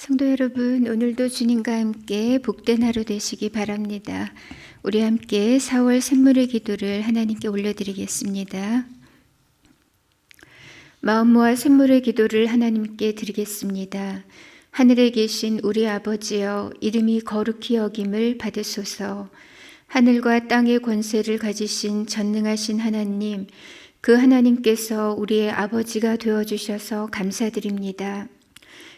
성도 여러분, 오늘도 주님과 함께 복된 하루 되시기 바랍니다. 우리 함께 4월 샘물의 기도를 하나님께 올려드리겠습니다. 마음 모아 샘물의 기도를 하나님께 드리겠습니다. 하늘에 계신 우리 아버지여, 이름이 거룩히 여김을 받으소서. 하늘과 땅의 권세를 가지신 전능하신 하나님, 그 하나님께서 우리의 아버지가 되어주셔서 감사드립니다.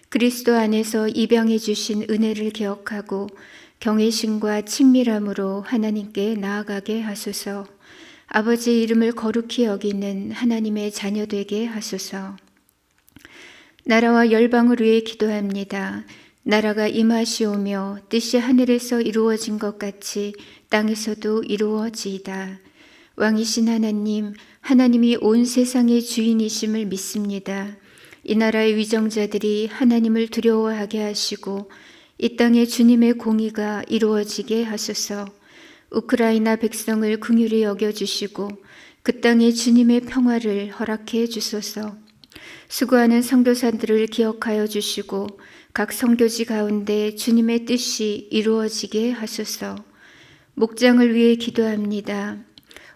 그리스도 안에서 입양해 주신 은혜를 기억하고 경외심과 친밀함으로 하나님께 나아가게 하소서. 아버지의 이름을 거룩히 여기는 하나님의 자녀 되게 하소서. 나라와 열방을 위해 기도합니다. 나라가 임하시오며 뜻이 하늘에서 이루어진 것 같이 땅에서도 이루어지이다. 왕이신 하나님, 하나님이 온 세상의 주인이심을 믿습니다. 이 나라의 위정자들이 하나님을 두려워하게 하시고 이 땅에 주님의 공의가 이루어지게 하소서. 우크라이나 백성을 긍휼히 여겨주시고 그 땅에 주님의 평화를 허락해 주소서. 수고하는 선교사들을 기억하여 주시고 각 선교지 가운데 주님의 뜻이 이루어지게 하소서. 목장을 위해 기도합니다.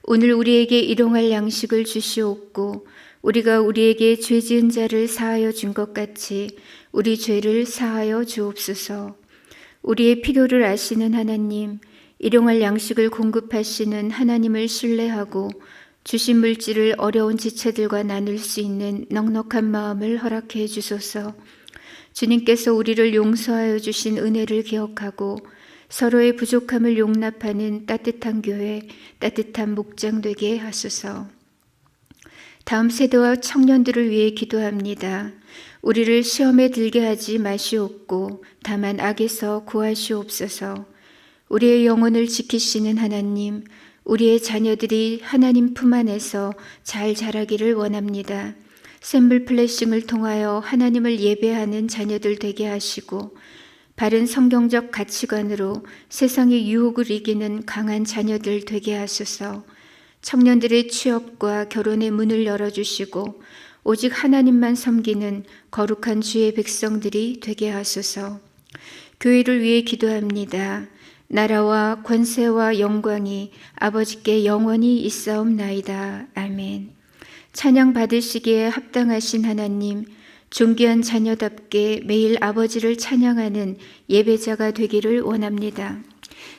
오늘 우리에게 일용할 양식을 주시옵고 우리가 우리에게 죄 지은 자를 사하여 준 것 같이 우리 죄를 사하여 주옵소서. 우리의 필요를 아시는 하나님, 일용할 양식을 공급하시는 하나님을 신뢰하고 주신 물질을 어려운 지체들과 나눌 수 있는 넉넉한 마음을 허락해 주소서. 주님께서 우리를 용서하여 주신 은혜를 기억하고 서로의 부족함을 용납하는 따뜻한 교회, 따뜻한 목장 되게 하소서. 다음 세대와 청년들을 위해 기도합니다. 우리를 시험에 들게 하지 마시옵고 다만 악에서 구하시옵소서. 우리의 영혼을 지키시는 하나님, 우리의 자녀들이 하나님 품 안에서 잘 자라기를 원합니다. 샘물 플래싱을 통하여 하나님을 예배하는 자녀들 되게 하시고 바른 성경적 가치관으로 세상의 유혹을 이기는 강한 자녀들 되게 하소서. 청년들의 취업과 결혼의 문을 열어주시고 오직 하나님만 섬기는 거룩한 주의 백성들이 되게 하소서. 교회를 위해 기도합니다. 나라와 권세와 영광이 아버지께 영원히 있사옵나이다. 아멘. 찬양 받으시기에 합당하신 하나님, 존귀한 자녀답게 매일 아버지를 찬양하는 예배자가 되기를 원합니다.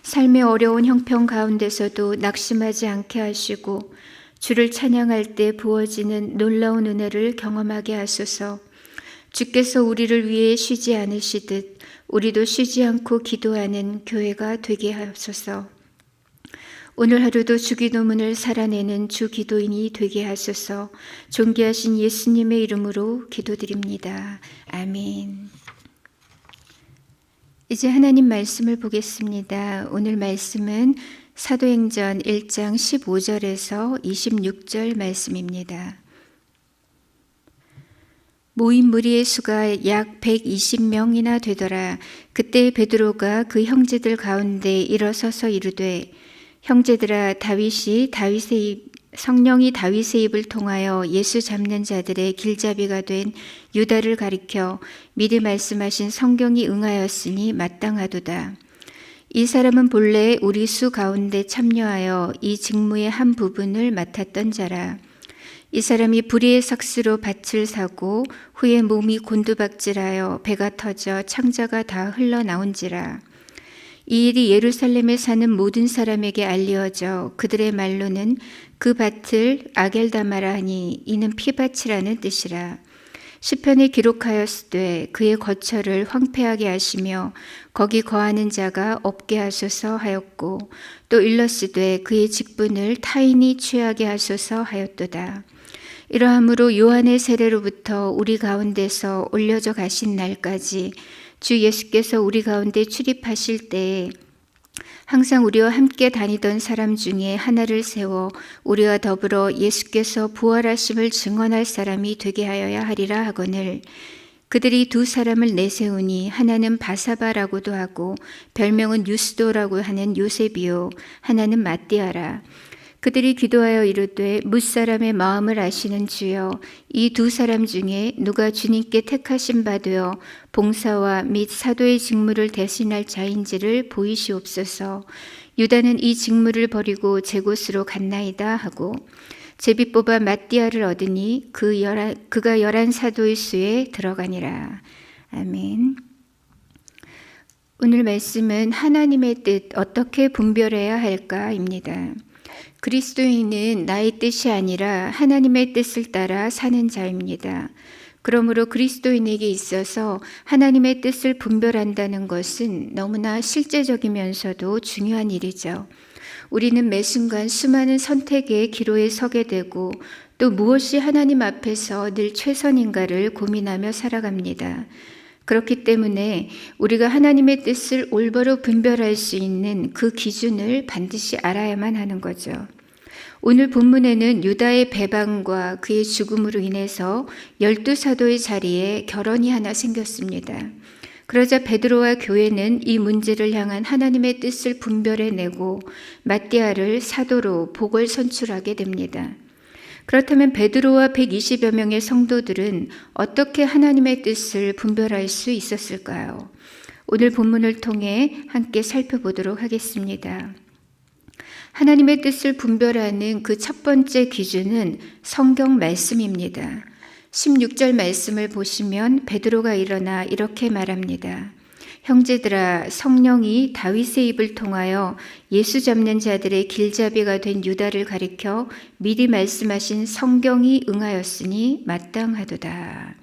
삶의 어려운 형편 가운데서도 낙심하지 않게 하시고 주를 찬양할 때 부어지는 놀라운 은혜를 경험하게 하소서. 주께서 우리를 위해 쉬지 않으시듯 우리도 쉬지 않고 기도하는 교회가 되게 하소서. 오늘 하루도 주기도문을 살아내는 주기도인이 되게 하소서. 존귀하신 예수님의 이름으로 기도드립니다. 아멘. 이제 하나님 말씀을 보겠습니다. 오늘 말씀은 사도행전 1장 15절에서 26절 말씀입니다. 모인 무리의 수가 약 120명이나 되더라. 그때 베드로가 그 형제들 가운데 일어서서 이르되, 형제들아, 성령이 다윗의 입을 통하여 예수 잡는 자들의 길잡이가 된 유다를 가리켜 미리 말씀하신 성경이 응하였으니 마땅하도다. 이 사람은 본래 우리 수 가운데 참여하여 이 직무의 한 부분을 맡았던 자라. 이 사람이 불의의 삭스로 밭을 사고 후에 몸이 곤두박질하여 배가 터져 창자가 다 흘러나온지라. 이 일이 예루살렘에 사는 모든 사람에게 알려져 그들의 말로는 그 밭을 아겔다마라 하니 이는 피밭이라는 뜻이라. 시편에 기록하였으되 그의 거처를 황폐하게 하시며 거기 거하는 자가 없게 하소서 하였고 또 일렀으되 그의 직분을 타인이 취하게 하소서 하였도다. 이러함으로 요한의 세례로부터 우리 가운데서 올려져 가신 날까지 주 예수께서 우리 가운데 출입하실 때에 항상 우리와 함께 다니던 사람 중에 하나를 세워 우리와 더불어 예수께서 부활하심을 증언할 사람이 되게 하여야 하리라 하거늘, 그들이 두 사람을 내세우니 하나는 바사바라고도 하고 별명은 유스도라고 하는 요셉이요 하나는 마띠아라. 그들이 기도하여 이르되 뭇사람의 마음을 아시는 주여, 이 두 사람 중에 누가 주님께 택하신 바 되어 봉사와 및 사도의 직무를 대신할 자인지를 보이시옵소서. 유다는 이 직무를 버리고 제 곳으로 갔나이다 하고 제비 뽑아 mat디아를 얻으니 그가 11 사도의 수에 들어가니라. 아멘. 오늘 말씀은 하나님의 뜻 어떻게 분별해야 할까입니다. 그리스도인은 나의 뜻이 아니라 하나님의 뜻을 따라 사는 자입니다. 그러므로 그리스도인에게 있어서 하나님의 뜻을 분별한다는 것은 너무나 실제적이면서도 중요한 일이죠. 우리는 매 순간 수많은 선택의 기로에 서게 되고 또 무엇이 하나님 앞에서 늘 최선인가를 고민하며 살아갑니다. 그렇기 때문에 우리가 하나님의 뜻을 올바로 분별할 수 있는 그 기준을 반드시 알아야만 하는 거죠. 오늘 본문에는 유다의 배반과 그의 죽음으로 인해서 12사도의 자리에 결혼이 하나 생겼습니다. 그러자 베드로와 교회는 이 문제를 향한 하나님의 뜻을 분별해내고 mat디아를 사도로 복을 선출하게 됩니다. 그렇다면 베드로와 120여 명의 성도들은 어떻게 하나님의 뜻을 분별할 수 있었을까요? 오늘 본문을 통해 함께 살펴보도록 하겠습니다. 하나님의 뜻을 분별하는 그 첫 번째 기준은 성경 말씀입니다. 16절 말씀을 보시면 베드로가 일어나 이렇게 말합니다. 형제들아, 성령이 다윗의 입을 통하여 예수 잡는 자들의 길잡이가 된 유다를 가리켜 미리 말씀하신 성경이 응하였으니 마땅하도다.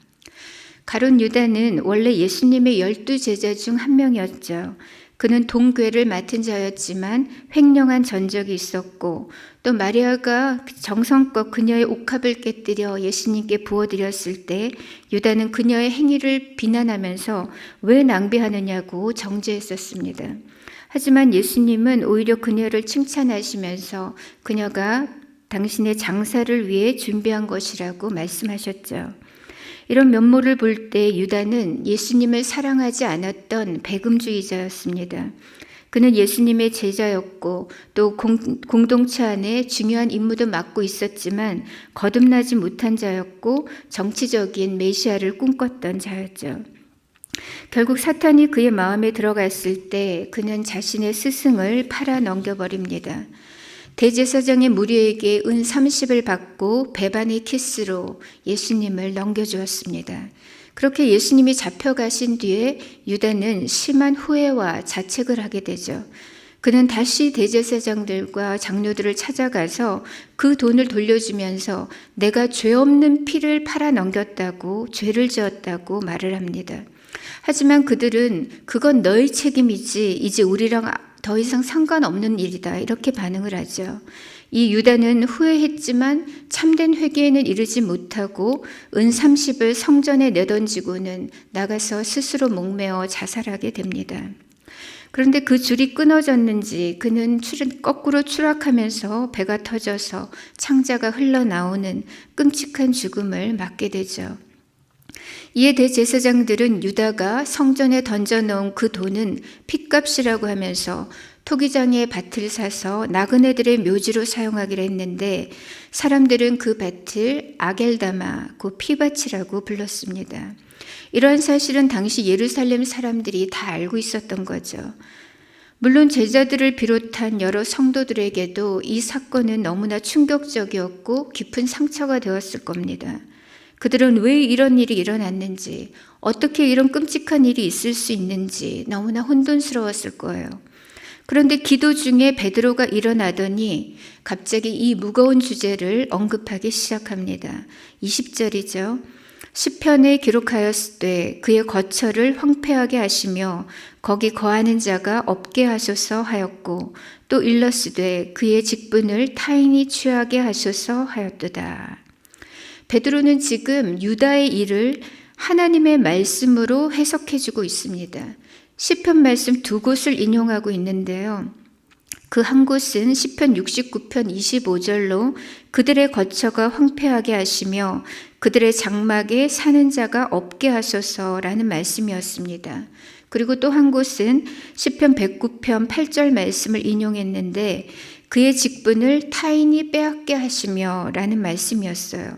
가룟 유다는 원래 예수님의 12제자 중 한 명이었죠. 그는 동괴를 맡은 자였지만 횡령한 전적이 있었고 또 마리아가 정성껏 그녀의 옥합을 깨뜨려 예수님께 부어드렸을 때 유다는 그녀의 행위를 비난하면서 왜 낭비하느냐고 정죄했었습니다. 하지만 예수님은 오히려 그녀를 칭찬하시면서 그녀가 당신의 장사를 위해 준비한 것이라고 말씀하셨죠. 이런 면모를 볼 때 유다는 예수님을 사랑하지 않았던 배금주의자였습니다. 그는 예수님의 제자였고 또 공동체 안에 중요한 임무도 맡고 있었지만 거듭나지 못한 자였고 정치적인 메시아를 꿈꿨던 자였죠. 결국 사탄이 그의 마음에 들어갔을 때 그는 자신의 스승을 팔아 넘겨버립니다. 대제사장의 무리에게 은 30을 받고 배반의 키스로 예수님을 넘겨주었습니다. 그렇게 예수님이 잡혀가신 뒤에 유다는 심한 후회와 자책을 하게 되죠. 그는 다시 대제사장들과 장로들을 찾아가서 그 돈을 돌려주면서 내가 죄 없는 피를 팔아 넘겼다고 죄를 지었다고 말을 합니다. 하지만 그들은 그건 너의 책임이지 이제 우리랑 더 이상 상관없는 일이다 이렇게 반응을 하죠. 이 유다는 후회했지만 참된 회개에는 이르지 못하고 은 30을 성전에 내던지고는 나가서 스스로 목매어 자살하게 됩니다. 그런데 그 줄이 끊어졌는지 그는 거꾸로 추락하면서 배가 터져서 창자가 흘러나오는 끔찍한 죽음을 맞게 되죠. 이에 대제사장들은 유다가 성전에 던져놓은 그 돈은 핏값이라고 하면서 토기장의 밭을 사서 나그네들의 묘지로 사용하기로 했는데 사람들은 그 밭을 아겔다마, 그 피밭이라고 불렀습니다. 이러한 사실은 당시 예루살렘 사람들이 다 알고 있었던 거죠. 물론 제자들을 비롯한 여러 성도들에게도 이 사건은 너무나 충격적이었고 깊은 상처가 되었을 겁니다. 그들은 왜 이런 일이 일어났는지, 어떻게 이런 끔찍한 일이 있을 수 있는지 너무나 혼돈스러웠을 거예요. 그런데 기도 중에 베드로가 일어나더니 갑자기 이 무거운 주제를 언급하기 시작합니다. 20절이죠. 시편에 기록하였으되 그의 거처를 황폐하게 하시며 거기 거하는 자가 없게 하소서 하였고 또 일렀으되 그의 직분을 타인이 취하게 하소서 하였도다. 베드로는 지금 유다의 일을 하나님의 말씀으로 해석해주고 있습니다. 시편 말씀 두 곳을 인용하고 있는데요. 그 한 곳은 시편 69편 25절로 그들의 거처가 황폐하게 하시며 그들의 장막에 사는 자가 없게 하소서라는 말씀이었습니다. 그리고 또 한 곳은 시편 109편 8절 말씀을 인용했는데 그의 직분을 타인이 빼앗게 하시며 라는 말씀이었어요.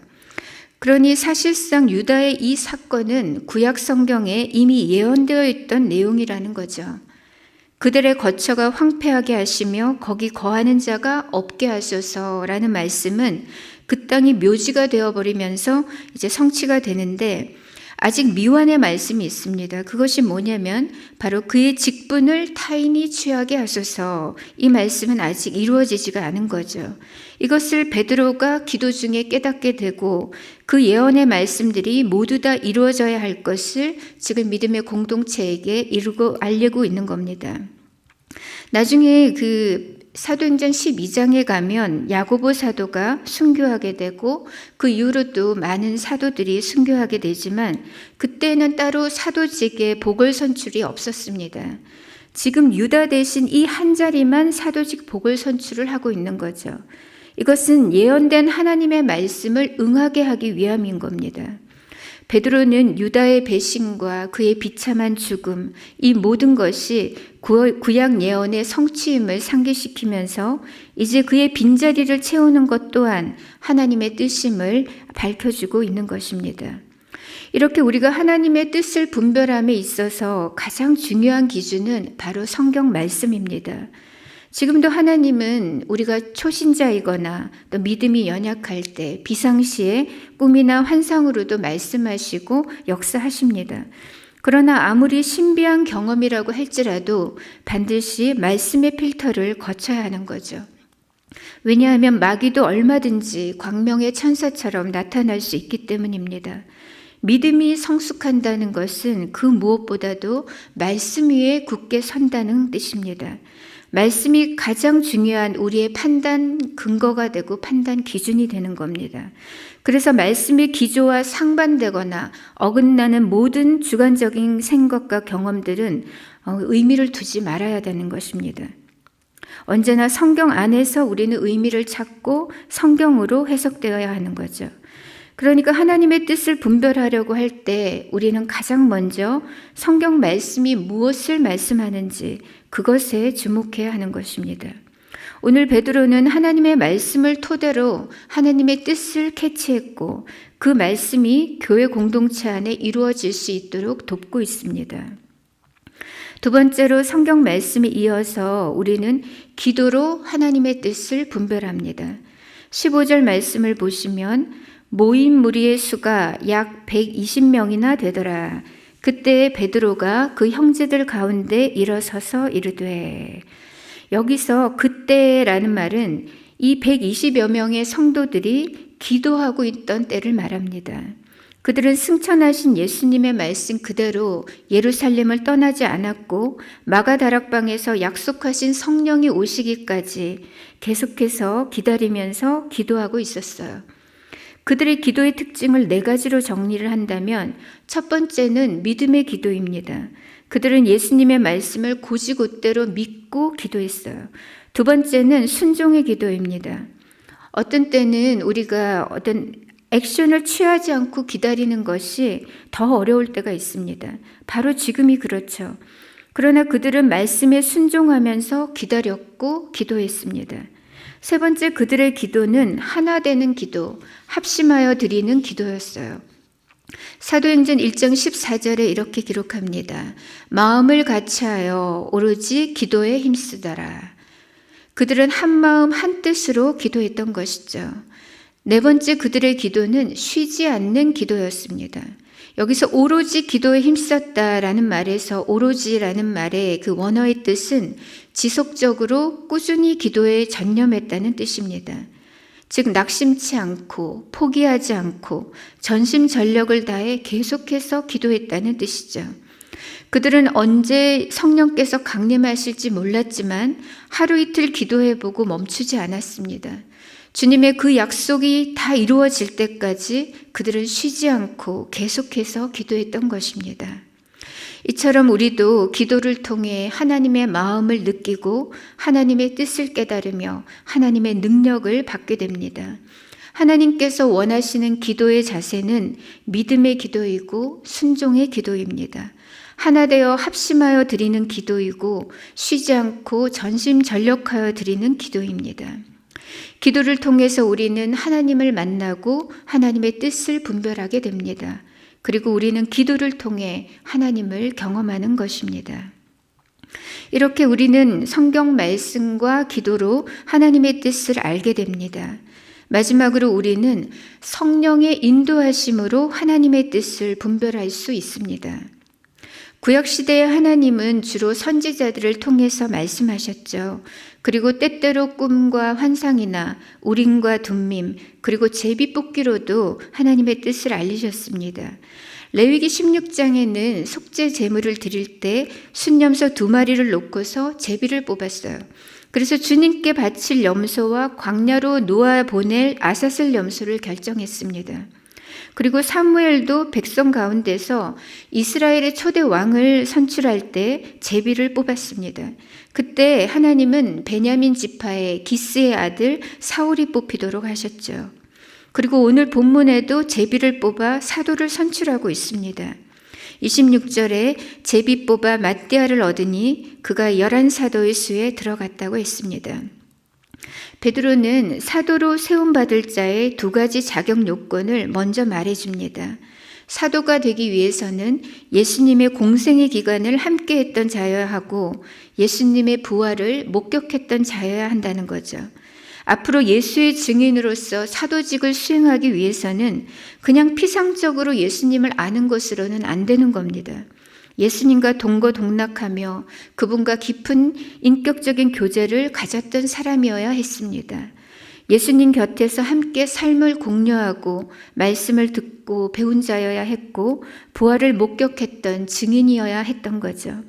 그러니 사실상 유다의 이 사건은 구약 성경에 이미 예언되어 있던 내용이라는 거죠. 그들의 거처가 황폐하게 하시며 거기 거하는 자가 없게 하소서라는 말씀은 그 땅이 묘지가 되어버리면서 이제 성취가 되는데 아직 미완의 말씀이 있습니다. 그것이 뭐냐면 바로 그의 직분을 타인이 취하게 하소서. 이 말씀은 아직 이루어지지가 않은 거죠. 이것을 베드로가 기도 중에 깨닫게 되고 그 예언의 말씀들이 모두 다 이루어져야 할 것을 지금 믿음의 공동체에게 알리고 있는 겁니다. 나중에 그 사도행전 12장에 가면 야고보 사도가 순교하게 되고 그 이후로 또 많은 사도들이 순교하게 되지만 그때는 따로 사도직의 보궐선출이 없었습니다. 지금 유다 대신 이 한 자리만 사도직 보궐선출을 하고 있는 거죠. 이것은 예언된 하나님의 말씀을 응하게 하기 위함인 겁니다. 베드로는 유다의 배신과 그의 비참한 죽음, 이 모든 것이 구약 예언의 성취임을 상기시키면서 이제 그의 빈자리를 채우는 것 또한 하나님의 뜻임을 밝혀주고 있는 것입니다. 이렇게 우리가 하나님의 뜻을 분별함에 있어서 가장 중요한 기준은 바로 성경 말씀입니다. 지금도 하나님은 우리가 초신자이거나 또 믿음이 연약할 때 비상시에 꿈이나 환상으로도 말씀하시고 역사하십니다. 그러나 아무리 신비한 경험이라고 할지라도 반드시 말씀의 필터를 거쳐야 하는 거죠. 왜냐하면 마귀도 얼마든지 광명의 천사처럼 나타날 수 있기 때문입니다. 믿음이 성숙한다는 것은 그 무엇보다도 말씀 위에 굳게 선다는 뜻입니다. 말씀이 가장 중요한 우리의 판단 근거가 되고 판단 기준이 되는 겁니다. 그래서 말씀의 기조와 상반되거나 어긋나는 모든 주관적인 생각과 경험들은 의미를 두지 말아야 되는 것입니다. 언제나 성경 안에서 우리는 의미를 찾고 성경으로 해석되어야 하는 거죠. 그러니까 하나님의 뜻을 분별하려고 할 때 우리는 가장 먼저 성경 말씀이 무엇을 말씀하는지 그것에 주목해야 하는 것입니다. 오늘 베드로는 하나님의 말씀을 토대로 하나님의 뜻을 캐치했고 그 말씀이 교회 공동체 안에 이루어질 수 있도록 돕고 있습니다. 두 번째로 성경 말씀에 이어서 우리는 기도로 하나님의 뜻을 분별합니다. 15절 말씀을 보시면 모인 무리의 수가 약 120명이나 되더라. 그때 베드로가 그 형제들 가운데 일어서서 이르되, 여기서 그때라는 말은 이 120여 명의 성도들이 기도하고 있던 때를 말합니다. 그들은 승천하신 예수님의 말씀 그대로 예루살렘을 떠나지 않았고 마가다락방에서 약속하신 성령이 오시기까지 계속해서 기다리면서 기도하고 있었어요. 그들의 기도의 특징을 4가지로 정리를 한다면 첫 번째는 믿음의 기도입니다. 그들은 예수님의 말씀을 곧이곧대로 믿고 기도했어요. 두 번째는 순종의 기도입니다. 어떤 때는 우리가 어떤 액션을 취하지 않고 기다리는 것이 더 어려울 때가 있습니다. 바로 지금이 그렇죠. 그러나 그들은 말씀에 순종하면서 기다렸고 기도했습니다. 세 번째, 그들의 기도는 하나 되는 기도, 합심하여 드리는 기도였어요. 사도행전 1장 14절에 이렇게 기록합니다. 마음을 같이하여 오로지 기도에 힘쓰더라. 그들은 한 마음 한 뜻으로 기도했던 것이죠. 네 번째, 그들의 기도는 쉬지 않는 기도였습니다. 여기서 오로지 기도에 힘썼다라는 말에서 오로지라는 말의 그 원어의 뜻은 지속적으로 꾸준히 기도에 전념했다는 뜻입니다. 즉 낙심치 않고 포기하지 않고 전심전력을 다해 계속해서 기도했다는 뜻이죠. 그들은 언제 성령께서 강림하실지 몰랐지만 하루 이틀 기도해보고 멈추지 않았습니다. 주님의 그 약속이 다 이루어질 때까지 그들은 쉬지 않고 계속해서 기도했던 것입니다. 이처럼 우리도 기도를 통해 하나님의 마음을 느끼고 하나님의 뜻을 깨달으며 하나님의 능력을 받게 됩니다. 하나님께서 원하시는 기도의 자세는 믿음의 기도이고 순종의 기도입니다. 하나 되어 합심하여 드리는 기도이고 쉬지 않고 전심전력하여 드리는 기도입니다. 기도를 통해서 우리는 하나님을 만나고 하나님의 뜻을 분별하게 됩니다. 그리고 우리는 기도를 통해 하나님을 경험하는 것입니다. 이렇게 우리는 성경 말씀과 기도로 하나님의 뜻을 알게 됩니다. 마지막으로 우리는 성령의 인도하심으로 하나님의 뜻을 분별할 수 있습니다. 구약시대의 하나님은 주로 선지자들을 통해서 말씀하셨죠. 그리고 때때로 꿈과 환상이나 우림과 둠밈, 그리고 제비뽑기로도 하나님의 뜻을 알리셨습니다. 레위기 16장에는 속죄 제물을 드릴 때 순염소 2마리를 놓고서 제비를 뽑았어요. 그래서 주님께 바칠 염소와 광야로 놓아 보낼 아사슬 염소를 결정했습니다. 그리고 사무엘도 백성 가운데서 이스라엘의 초대 왕을 선출할 때 제비를 뽑았습니다. 그때 하나님은 베냐민 지파의 기스의 아들 사울이 뽑히도록 하셨죠. 그리고 오늘 본문에도 제비를 뽑아 사도를 선출하고 있습니다. 26절에 제비 뽑아 맏대아를 얻으니 그가 11사도의 수에 들어갔다고 했습니다. 베드로는 사도로 세움받을 자의 2가지 자격 요건을 먼저 말해줍니다. 사도가 되기 위해서는 예수님의 공생의 기간을 함께했던 자여야 하고 예수님의 부활을 목격했던 자여야 한다는 거죠. 앞으로 예수의 증인으로서 사도직을 수행하기 위해서는 그냥 피상적으로 예수님을 아는 것으로는 안 되는 겁니다. 예수님과 동거동락하며 그분과 깊은 인격적인 교제를 가졌던 사람이어야 했습니다. 예수님 곁에서 함께 삶을 공유하고 말씀을 듣고 배운 자여야 했고 부활을 목격했던 증인이어야 했던 거죠.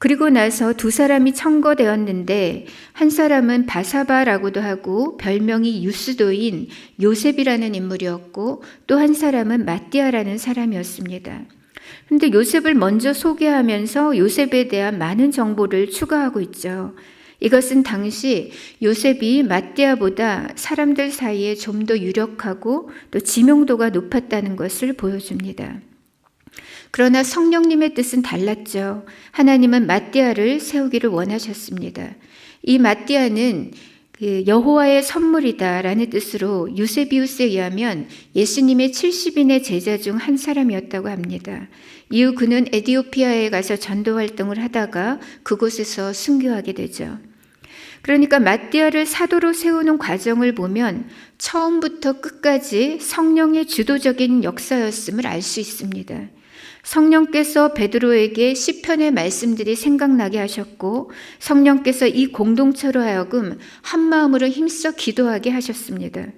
그리고 나서 2사람이 청거되었는데 한 사람은 바사바라고도 하고 별명이 유스도인 요셉이라는 인물이었고 또 한 사람은 마띠아라는 사람이었습니다. 그런데 요셉을 먼저 소개하면서 요셉에 대한 많은 정보를 추가하고 있죠. 이것은 당시 요셉이 마띠아보다 사람들 사이에 좀 더 유력하고 또 지명도가 높았다는 것을 보여줍니다. 그러나 성령님의 뜻은 달랐죠. 하나님은 마띠아를 세우기를 원하셨습니다. 이 마띠아는 여호와의 선물이다라는 뜻으로 유세비우스에 의하면 예수님의 70인의 제자 중 한 사람이었다고 합니다. 이후 그는 에디오피아에 가서 전도 활동을 하다가 그곳에서 순교하게 되죠. 그러니까 마띠아를 사도로 세우는 과정을 보면 처음부터 끝까지 성령의 주도적인 역사였음을 알 수 있습니다. 성령께서 베드로에게 시편의 말씀들이 생각나게 하셨고 성령께서 이 공동체로 하여금 한 마음으로 힘써 기도하게 하셨습니다.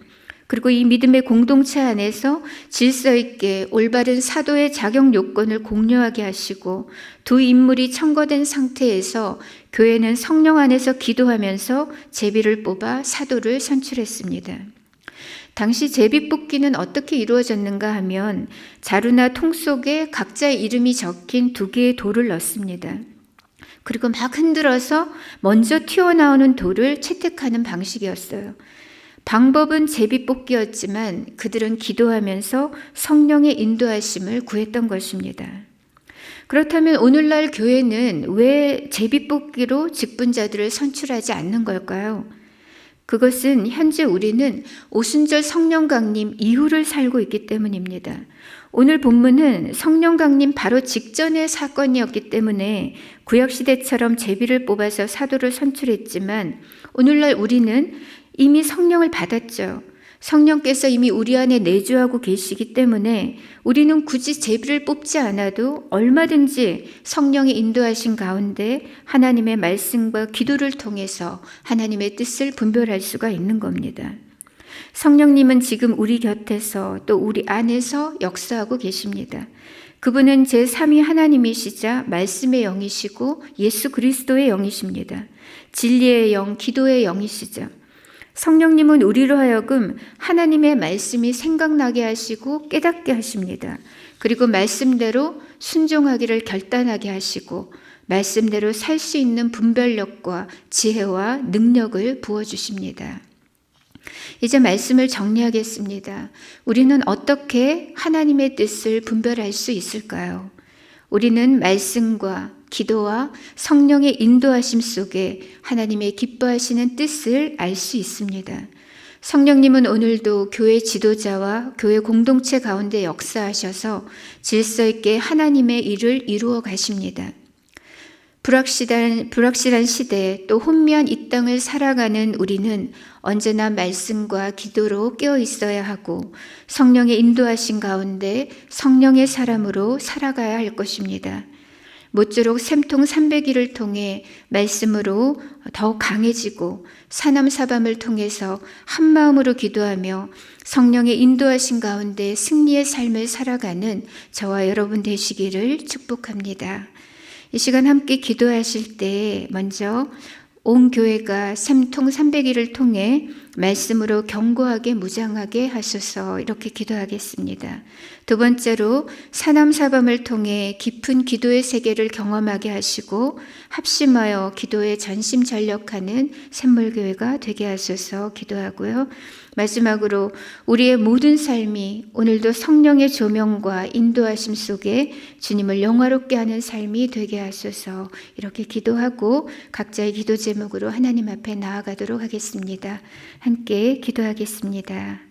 그리고 이 믿음의 공동체 안에서 질서 있게 올바른 사도의 자격 요건을 공유하게 하시고 2 인물이 청거된 상태에서 교회는 성령 안에서 기도하면서 제비를 뽑아 사도를 선출했습니다. 당시 제비 뽑기는 어떻게 이루어졌는가 하면 자루나 통 속에 각자의 이름이 적힌 2개의 돌을 넣습니다. 그리고 막 흔들어서 먼저 튀어나오는 돌을 채택하는 방식이었어요. 방법은 제비 뽑기였지만 그들은 기도하면서 성령의 인도하심을 구했던 것입니다. 그렇다면 오늘날 교회는 왜 제비 뽑기로 직분자들을 선출하지 않는 걸까요? 그것은 현재 우리는 오순절 성령 강림 이후를 살고 있기 때문입니다. 오늘 본문은 성령 강림 바로 직전의 사건이었기 때문에 구약시대처럼 제비를 뽑아서 사도를 선출했지만 오늘날 우리는 이미 성령을 받았죠. 성령께서 이미 우리 안에 내주하고 계시기 때문에 우리는 굳이 제비를 뽑지 않아도 얼마든지 성령의 인도하신 가운데 하나님의 말씀과 기도를 통해서 하나님의 뜻을 분별할 수가 있는 겁니다. 성령님은 지금 우리 곁에서 또 우리 안에서 역사하고 계십니다. 그분은 제3위 하나님이시자 말씀의 영이시고 예수 그리스도의 영이십니다. 진리의 영, 기도의 영이시죠. 성령님은 우리로 하여금 하나님의 말씀이 생각나게 하시고 깨닫게 하십니다. 그리고 말씀대로 순종하기를 결단하게 하시고 말씀대로 살 수 있는 분별력과 지혜와 능력을 부어주십니다. 이제 말씀을 정리하겠습니다. 우리는 어떻게 하나님의 뜻을 분별할 수 있을까요? 우리는 말씀과 기도와 성령의 인도하심 속에 하나님의 기뻐하시는 뜻을 알 수 있습니다. 성령님은 오늘도 교회 지도자와 교회 공동체 가운데 역사하셔서 질서 있게 하나님의 일을 이루어 가십니다. 불확실한 시대 또 혼미한 이 땅을 살아가는 우리는 언제나 말씀과 기도로 깨어 있어야 하고 성령의 인도하신 가운데 성령의 사람으로 살아가야 할 것입니다. 모쪼록 샘통 300일을 통해 말씀으로 더욱 강해지고 사남사밤을 통해서 한마음으로 기도하며 성령의 인도하신 가운데 승리의 삶을 살아가는 저와 여러분 되시기를 축복합니다. 이 시간 함께 기도하실 때 먼저 온 교회가 샘통 300일을 통해 말씀으로 견고하게 무장하게 하소서 이렇게 기도하겠습니다. 두 번째로 사남사밤을 통해 깊은 기도의 세계를 경험하게 하시고 합심하여 기도에 전심전력하는 샘물교회가 되게 하소서 기도하고요. 마지막으로 우리의 모든 삶이 오늘도 성령의 조명과 인도하심 속에 주님을 영화롭게 하는 삶이 되게 하소서 이렇게 기도하고 각자의 기도 제목으로 하나님 앞에 나아가도록 하겠습니다. 함께 기도하겠습니다.